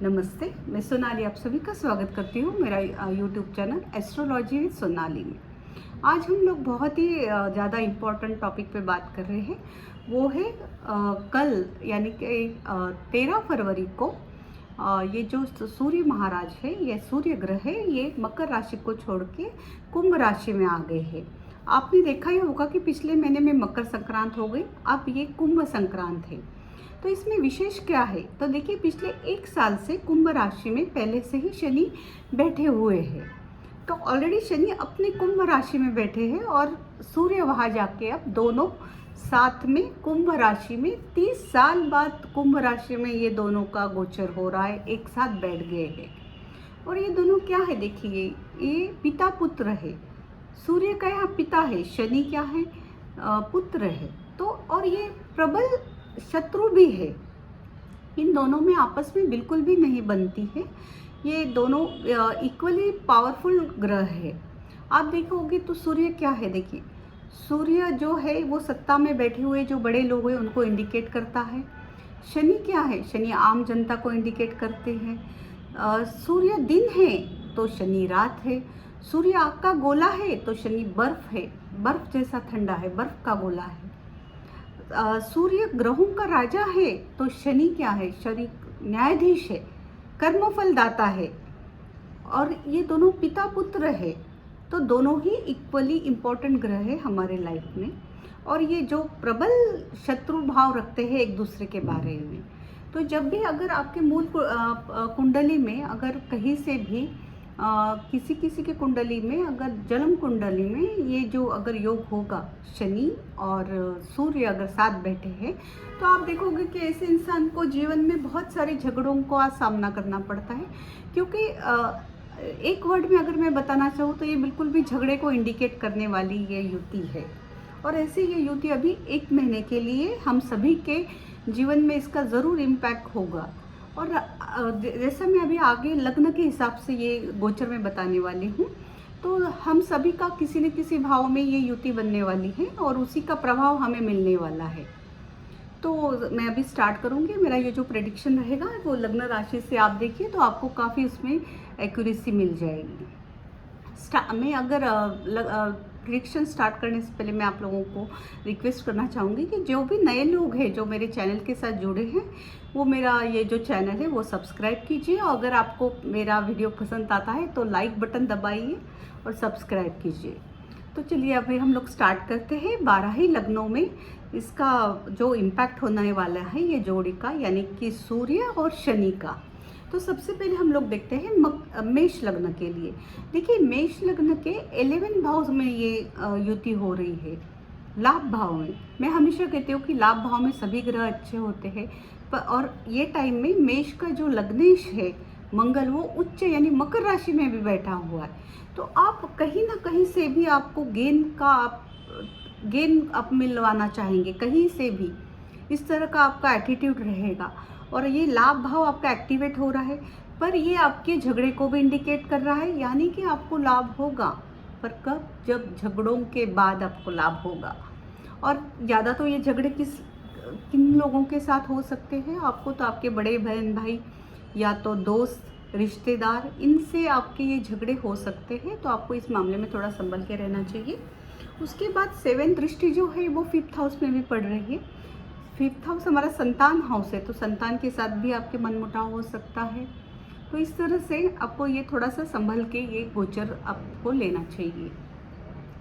नमस्ते, मैं सोनाली आप सभी का स्वागत करती हूँ मेरा YouTube channel astrology with Sonali में। आज हम लोग बहुत ही ज़्यादा इम्पोर्टेंट टॉपिक पे बात कर रहे हैं। वो है कल यानी कि 13 फरवरी को ये जो सूर्य महाराज है, ये सूर्य ग्रह है, ये मकर राशि को छोड़ के कुंभ राशि में आ गए हैं। आपने देखा ही होगा कि पिछले महीने में मकर संक्रांत हो गई, अब ये कुंभ संक्रांत है। तो इसमें विशेष क्या है? तो देखिए, पिछले 1 साल से कुंभ राशि में पहले से ही शनि बैठे हुए हैं। तो ऑलरेडी शनि अपने कुंभ राशि में बैठे हैं और सूर्य वहाँ जाके अब दोनों साथ में कुंभ राशि में 30 साल बाद कुंभ राशि में ये दोनों का गोचर हो रहा है, एक साथ बैठ गए हैं। और ये दोनों क्या है? देखिए, ये पिता पुत्र है। सूर्य का यहाँ पिता है, शनि क्या है? पुत्र है। तो और ये प्रबल शत्रु भी है। इन दोनों में आपस में बिल्कुल भी नहीं बनती है। ये दोनों इक्वली पावरफुल ग्रह है। आप देखोगे तो सूर्य क्या है? देखिए, सूर्य जो है वो सत्ता में बैठे हुए जो बड़े लोग हैं उनको इंडिकेट करता है। शनि क्या है? शनि आम जनता को इंडिकेट करते हैं। सूर्य दिन है तो शनि रात है। सूर्य आग का गोला है तो शनि बर्फ है, बर्फ जैसा ठंडा है, बर्फ का गोला है। सूर्य ग्रहों का राजा है तो शनि क्या है? शनि न्यायाधीश है, कर्मफल दाता है। और ये दोनों पिता पुत्र है, तो दोनों ही इक्वली इम्पोर्टेंट ग्रह है हमारे लाइफ में। और ये जो प्रबल शत्रु भाव रखते हैं एक दूसरे के बारे में। तो जब भी अगर आपके मूल कुंडली में अगर कहीं से भी किसी किसी के कुंडली में अगर जन्म कुंडली में ये जो अगर योग होगा, शनि और सूर्य अगर साथ बैठे हैं, तो आप देखोगे कि ऐसे इंसान को जीवन में बहुत सारे झगड़ों का सामना करना पड़ता है। क्योंकि एक वर्ड में अगर मैं बताना चाहूँ तो ये बिल्कुल भी झगड़े को इंडिकेट करने वाली ये युति है। और ऐसे ये युति अभी 1 महीने के लिए हम सभी के जीवन में इसका ज़रूर इम्पैक्ट होगा। और जैसा मैं अभी आगे लग्न के हिसाब से ये गोचर में बताने वाली हूँ, तो हम सभी का किसी न किसी भाव में ये युति बनने वाली है और उसी का प्रभाव हमें मिलने वाला है। तो मैं अभी स्टार्ट करूँगी। मेरा ये जो प्रेडिक्शन रहेगा वो लग्न राशि से आप देखिए तो आपको काफ़ी उसमें एक्यूरेसी मिल जाएगी। मैं अगर प्रेडिक्शन स्टार्ट करने से पहले मैं आप लोगों को रिक्वेस्ट करना चाहूँगी कि जो भी नए लोग हैं जो मेरे चैनल के साथ जुड़े हैं, वो मेरा ये जो चैनल है वो सब्सक्राइब कीजिए। और अगर आपको मेरा वीडियो पसंद आता है तो लाइक बटन दबाइए और सब्सक्राइब कीजिए। तो चलिए अभी हम लोग स्टार्ट करते हैं। 12 ही लग्नों में इसका जो इम्पैक्ट होने वाला है ये जोड़ी का, यानी कि सूर्य और शनि का। तो सबसे पहले हम लोग देखते हैं मेष लग्न के लिए। देखिए, मेष लग्न के 11 भाव में ये युति हो रही है, लाभ भाव में। मैं हमेशा कहती हूँ कि लाभ भाव में सभी ग्रह अच्छे होते हैं, और ये टाइम में मेष का जो लग्नेश है मंगल, वो उच्च यानी मकर राशि में भी बैठा हुआ है। तो आप कहीं ना कहीं से भी आपको गेन आप मिलवाना चाहेंगे, कहीं से भी इस तरह का आपका एटीट्यूड रहेगा। और ये लाभ भाव आपका एक्टिवेट हो रहा है, पर ये आपके झगड़े को भी इंडिकेट कर रहा है, यानी कि आपको लाभ होगा। पर कब? जब झगड़ों के बाद आपको लाभ होगा। और ज़्यादा तो ये झगड़े किन लोगों के साथ हो सकते हैं? आपको तो आपके बड़े बहन भाई या तो दोस्त, रिश्तेदार, इनसे आपके ये झगड़े हो सकते हैं। तो आपको इस मामले में थोड़ा संभल के रहना चाहिए। उसके बाद 7th दृष्टि जो है वो 5th हाउस में भी पड़ रही है। 5th हाउस हमारा संतान हाउस है, तो संतान के साथ भी आपके मनमुटाव हो सकता है। तो इस तरह से आपको ये थोड़ा सा संभल के ये गोचर आपको लेना चाहिए।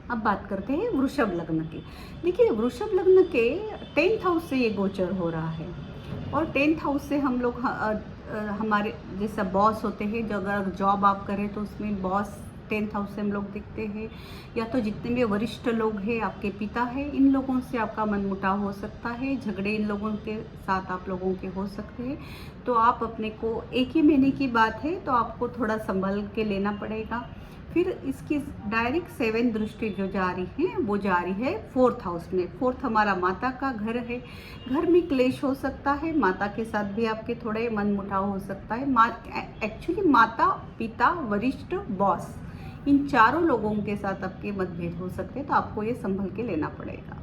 अब बात करते हैं वृषभ लग्न की। देखिए, वृषभ लग्न के 10th हाउस से ये गोचर हो रहा है। और 10th हाउस से हम लोग हमारे जैसा बॉस होते हैं, जो अगर जॉब आप करें तो उसमें बॉस 10th हाउस से हम लोग दिखते हैं। या तो जितने भी वरिष्ठ लोग हैं, आपके पिता हैं, इन लोगों से आपका मनमुटाव हो सकता है, झगड़े इन लोगों के साथ आप लोगों के हो सकते हैं। तो आप अपने को, 1 ही महीने की बात है तो आपको थोड़ा संभल के लेना पड़ेगा। फिर इसकी डायरेक्ट 7th दृष्टि जो जा रही है वो जा रही है 4th हाउस में। 4th हमारा माता का घर है। घर में क्लेश हो सकता है, माता के साथ भी आपके थोड़े मनमुटाव हो सकता है। एक्चुअली माता, पिता, वरिष्ठ, बॉस, इन चारों लोगों के साथ आपके मतभेद हो सकते हैं। तो आपको ये संभल के लेना पड़ेगा।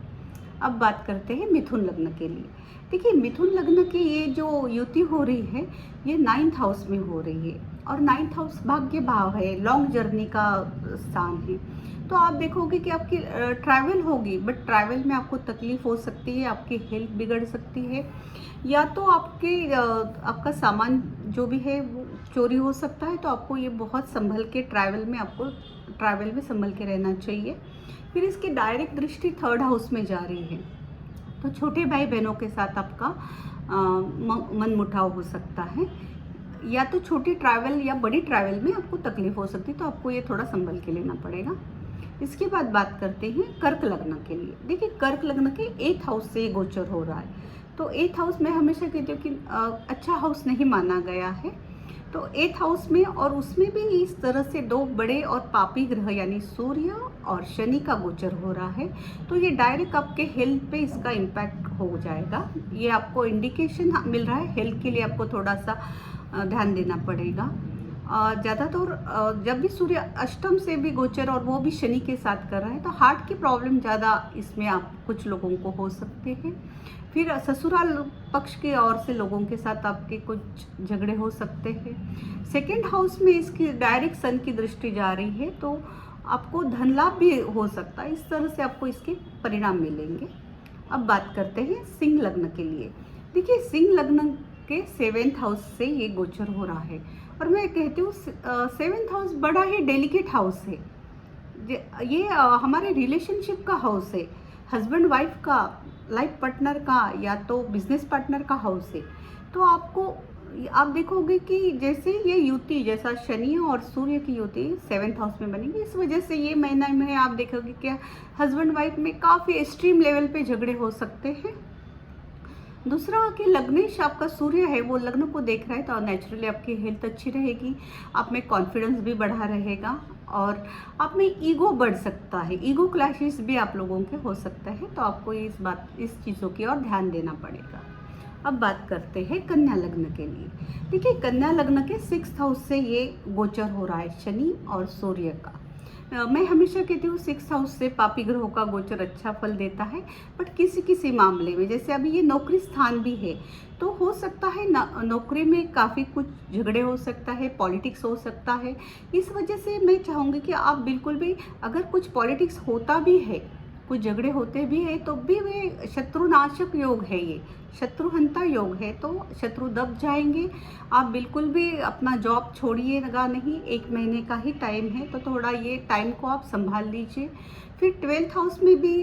अब बात करते हैं मिथुन लग्न के लिए। देखिए मिथुन लग्न की ये जो युति हो रही है ये 9th हाउस में हो रही है, और 9th हाउस भाग्य भाव है, लॉन्ग जर्नी का स्थान है। तो आप देखोगे कि आपकी ट्रैवल होगी, बट ट्रैवल में आपको तकलीफ हो सकती है, आपकी हेल्थ बिगड़ सकती है, या तो आपका सामान जो भी है वो चोरी हो सकता है। तो आपको ये बहुत संभल के ट्रैवल में संभल के रहना चाहिए। फिर इसकी डायरेक्ट दृष्टि 3rd हाउस में जा रही है, तो छोटे भाई बहनों के साथ आपका मनमुटाव हो सकता है, या तो छोटी ट्रैवल या बड़ी ट्रैवल में आपको तकलीफ हो सकती है। तो आपको ये थोड़ा संभल के लेना पड़ेगा। इसके बाद बात करते हैं कर्क लग्न के लिए। देखिए कर्क लग्न के 8th हाउस से गोचर हो रहा है। तो 8th हाउस में हमेशा कहती हूँ कि अच्छा हाउस नहीं माना गया है। तो 8th हाउस में, और उसमें भी इस तरह से 2 बड़े और पापी ग्रह यानी सूर्य और शनि का गोचर हो रहा है। तो ये डायरेक्ट आपके हेल्थ पे इसका इम्पैक्ट हो जाएगा। ये आपको इंडिकेशन मिल रहा है, हेल्थ के लिए आपको थोड़ा सा ध्यान देना पड़ेगा। ज़्यादातर जब भी सूर्य अष्टम से भी गोचर और वो भी शनि के साथ कर रहा है, तो हार्ट की प्रॉब्लम ज़्यादा इसमें आप कुछ लोगों को हो सकते हैं। फिर ससुराल पक्ष की ओर से लोगों के साथ आपके कुछ झगड़े हो सकते हैं। 2nd हाउस में इसकी डायरेक्ट सन की दृष्टि जा रही है, तो आपको धन लाभ भी हो सकता है। इस तरह से आपको इसके परिणाम मिलेंगे। अब बात करते हैं सिंह लग्न के लिए। देखिए सिंह लग्न के 7th हाउस से ये गोचर हो रहा है, और मैं कहती हूँ 7th हाउस बड़ा ही डेलिकेट हाउस है। ये हमारे रिलेशनशिप का हाउस है, हस्बैंड वाइफ का, लाइफ पार्टनर का, या तो बिजनेस पार्टनर का हाउस है। तो आप देखोगे कि जैसे ये युति, जैसा शनि और सूर्य की युति 7th हाउस में बनेगी, इस वजह से ये महीना में आप देखोगे कि हस्बैंड वाइफ में काफ़ी एक्सट्रीम लेवल पे झगड़े हो सकते हैं। दूसरा कि लग्नेश आपका सूर्य है, वो लग्न को देख रहा है, तो नेचुरली आपकी हेल्थ अच्छी रहेगी, आप में कॉन्फिडेंस भी बढ़ा रहेगा, और आप में ईगो बढ़ सकता है, ईगो क्लैशेस भी आप लोगों के हो सकता है। तो आपको इस चीज़ों की ओर ध्यान देना पड़ेगा। अब बात करते हैं कन्या लग्न के लिए। देखिए कन्या लग्न के 6th हाउस से ये गोचर हो रहा है शनि और सूर्य का। मैं हमेशा कहती हूँ 6th हाउस से पापी ग्रहों का गोचर अच्छा फल देता है, बट किसी किसी मामले में, जैसे अभी ये नौकरी स्थान भी है, तो हो सकता है नौकरी में काफ़ी कुछ झगड़े हो सकता है, पॉलिटिक्स हो सकता है। इस वजह से मैं चाहूँगी कि आप बिल्कुल भी, अगर कुछ पॉलिटिक्स होता भी है, कुछ झगड़े होते भी हैं, तो भी वे शत्रुनाशक योग है, ये शत्रुहंता योग है, तो शत्रु दब जाएंगे। आप बिल्कुल भी अपना जॉब छोड़िएगा नहीं, 1 महीने का ही टाइम है, तो थोड़ा ये टाइम को आप संभाल लीजिए। फिर 12th हाउस में भी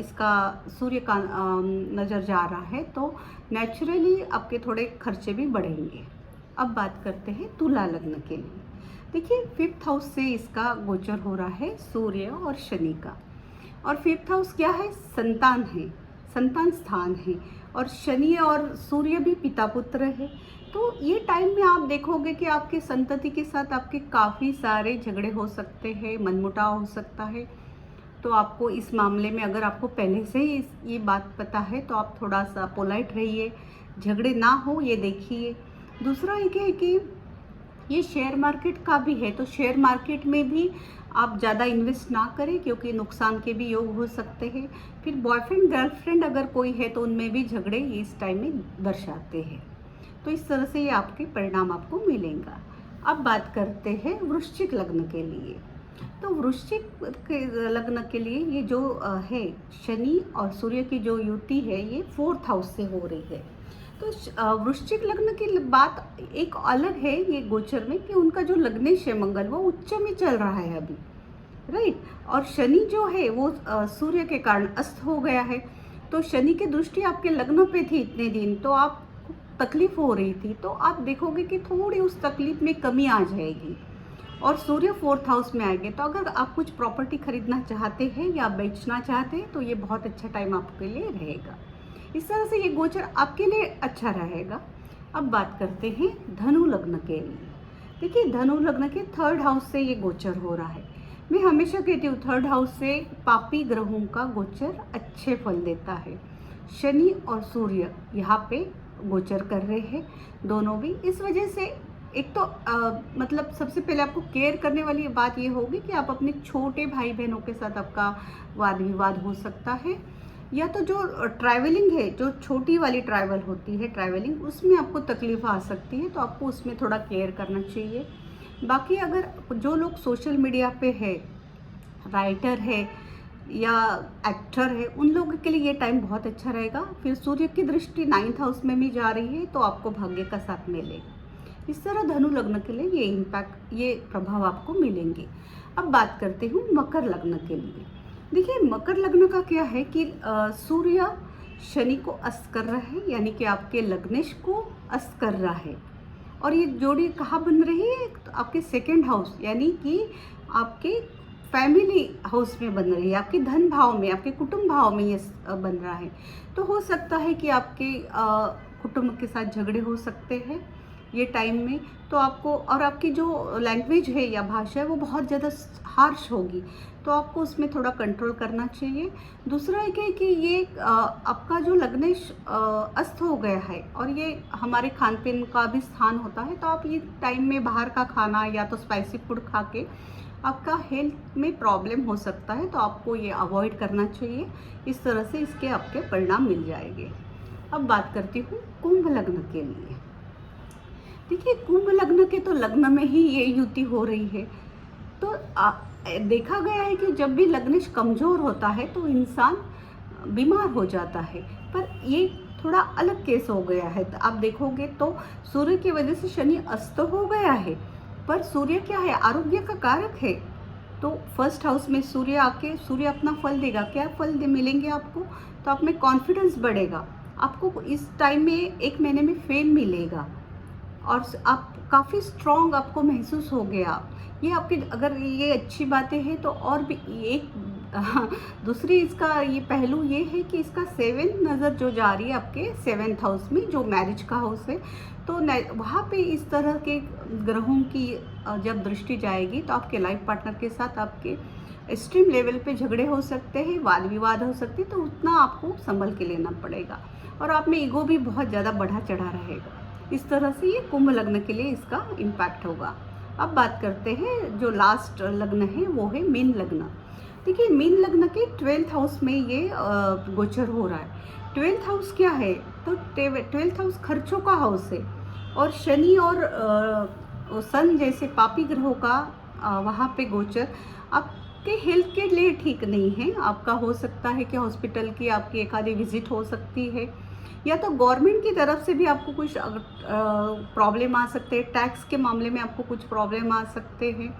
इसका सूर्य का नज़र जा रहा है, तो नेचुरली आपके थोड़े खर्चे भी बढ़ेंगे। अब बात करते हैं तुला लग्न के लिए। देखिए 5th हाउस से इसका गोचर हो रहा है सूर्य और शनि का, और 5th हाउस क्या है, संतान है, संतान स्थान है, और शनि और सूर्य भी पिता पुत्र है। तो ये टाइम में आप देखोगे कि आपके संतति के साथ आपके काफ़ी सारे झगड़े हो सकते हैं, मनमुटाव हो सकता है। तो आपको इस मामले में, अगर आपको पहले से ही ये बात पता है, तो आप थोड़ा सा पोलाइट रहिए, झगड़े ना हो ये देखिए। दूसरा एक है कि ये शेयर मार्केट का भी है, तो शेयर मार्केट में भी आप ज़्यादा इन्वेस्ट ना करें, क्योंकि नुकसान के भी योग हो सकते हैं। फिर बॉयफ्रेंड गर्लफ्रेंड अगर कोई है, तो उनमें भी झगड़े इस टाइम में दर्शाते हैं। तो इस तरह से ये आपके परिणाम आपको मिलेगा। अब बात करते हैं वृश्चिक लग्न के लिए। तो वृश्चिक लग्न के लिए ये जो है शनि और सूर्य की जो युति है, ये 4th हाउस से हो रही है। तो वृश्चिक लग्न की बात एक अलग है ये गोचर में, कि उनका जो लग्नेश है मंगल, वो उच्च में चल रहा है अभी, राइट। और शनि जो है वो सूर्य के कारण अस्त हो गया है। तो शनि की दृष्टि आपके लग्न पे थी इतने दिन, तो आप तकलीफ हो रही थी, तो आप देखोगे कि थोड़ी उस तकलीफ में कमी आ जाएगी, और सूर्य 4th हाउस में आएंगे। तो अगर आप कुछ प्रॉपर्टी खरीदना चाहते हैं या बेचना चाहते हैं, तो ये बहुत अच्छा टाइम आपके लिए रहेगा। इस तरह से ये गोचर आपके लिए अच्छा रहेगा। अब बात करते हैं धनु लग्न के लिए। देखिए धनु लग्न के 3rd हाउस से ये गोचर हो रहा है। मैं हमेशा कहती हूँ 3rd हाउस से पापी ग्रहों का गोचर अच्छे फल देता है। शनि और सूर्य यहाँ पे गोचर कर रहे हैं, दोनों भी। इस वजह से एक तो मतलब सबसे पहले आपको केयर करने वाली बात ये होगी कि आप अपने छोटे भाई बहनों के साथ आपका वाद विवाद हो सकता है। या तो जो ट्रैवलिंग है, जो छोटी वाली ट्रैवल होती है ट्रैवलिंग, उसमें आपको तकलीफ आ सकती है, तो आपको उसमें थोड़ा केयर करना चाहिए। बाकी अगर जो लोग सोशल मीडिया पे है, राइटर है या एक्टर है, उन लोगों के लिए ये टाइम बहुत अच्छा रहेगा। फिर सूर्य की दृष्टि 9th हाउस में भी जा रही है, तो आपको भाग्य का साथ मिलेगा। इस तरह धनु लग्न के लिए ये इम्पैक्ट, ये प्रभाव आपको मिलेंगे। अब बात करते हूँ मकर लग्न के लिए। देखिए मकर लग्न का क्या है कि सूर्य शनि को अस्त कर रहा है, यानी कि आपके लग्नेश को अस्त कर रहा है। और ये जोड़ी कहाँ बन रही है? तो आपके 2nd हाउस, यानी कि आपके फैमिली हाउस में बन रही है, आपके धन भाव में, आपके कुटुंब भाव में ये बन रहा है। तो हो सकता है कि आपके कुटुंब के साथ झगड़े हो सकते हैं ये टाइम में। तो आपको, और आपकी जो लैंग्वेज है या भाषा है वो बहुत ज़्यादा हार्श होगी, तो आपको उसमें थोड़ा कंट्रोल करना चाहिए। दूसरा एक है कि ये आपका जो लग्नेश अस्त हो गया है, और ये हमारे खान पीन का भी स्थान होता है, तो आप ये टाइम में बाहर का खाना या तो स्पाइसी फूड खा के आपका हेल्थ में प्रॉब्लम हो सकता है, तो आपको ये अवॉइड करना चाहिए। इस तरह से इसके आपके परिणाम मिल जाएंगे। अब बात करती हूँ कुंभ लग्न के लिए। देखिए कुंभ लग्न के तो लग्न में ही ये युति हो रही है, तो देखा गया है कि जब भी लग्नेश कमज़ोर होता है तो इंसान बीमार हो जाता है। पर ये थोड़ा अलग केस हो गया है। तो आप देखोगे तो सूर्य की वजह से शनि अस्त हो गया है, पर सूर्य क्या है? आरोग्य का कारक है। तो 1st हाउस में सूर्य आके सूर्य अपना फल देगा। क्या फल मिलेंगे आपको? तो आप में कॉन्फिडेंस बढ़ेगा, आपको इस टाइम में 1 महीने में फेम मिलेगा, और आप काफ़ी स्ट्रॉन्ग आपको महसूस हो गया। ये आपकी, अगर ये अच्छी बातें हैं तो और भी एक दूसरी इसका ये पहलू ये है कि इसका 7th नज़र जो जा रही है आपके 7th हाउस में, जो मैरिज का हाउस है, तो वहाँ पे इस तरह के ग्रहों की जब दृष्टि जाएगी तो आपके लाइफ पार्टनर के साथ आपके एक्सट्रीम लेवल पे झगड़े हो सकते हैं, वाद विवाद हो सकते हैं, तो उतना आपको संभल के लेना पड़ेगा। और आप में ईगो भी बहुत ज़्यादा बढ़ा चढ़ा रहेगा। इस तरह से ये कुंभ लग्न के लिए इसका इम्पैक्ट होगा। अब बात करते हैं जो लास्ट लग्न है, वो है मीन लग्न। देखिए मीन लग्न के 12th हाउस में ये गोचर हो रहा है। 12th हाउस क्या है? तो 12th हाउस खर्चों का हाउस है, और शनि और सन जैसे पापी ग्रहों का वहाँ पे गोचर आपके हेल्थ के लिए ठीक नहीं है। आपका हो सकता है कि हॉस्पिटल की आपकी एक आधी विजिट हो सकती है, या तो गवर्नमेंट की तरफ से भी आपको कुछ प्रॉब्लम आ सकते हैं, टैक्स के मामले में आपको कुछ प्रॉब्लम आ सकते हैं।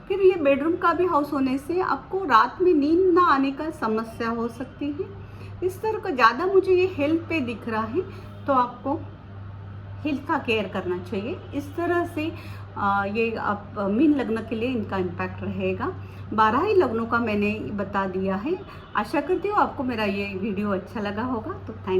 फिर ये बेडरूम का भी हाउस होने से आपको रात में नींद ना आने का समस्या हो सकती है। इस तरह का ज़्यादा मुझे ये हेल्थ पे दिख रहा है, तो आपको हेल्थ का केयर करना चाहिए। इस तरह से ये आप मीन लग्न के लिए इनका इम्पैक्ट रहेगा। 12 ही लग्नों का मैंने बता दिया है। आशा करती हूँ आपको मेरा ये वीडियो अच्छा लगा होगा। तो थैंक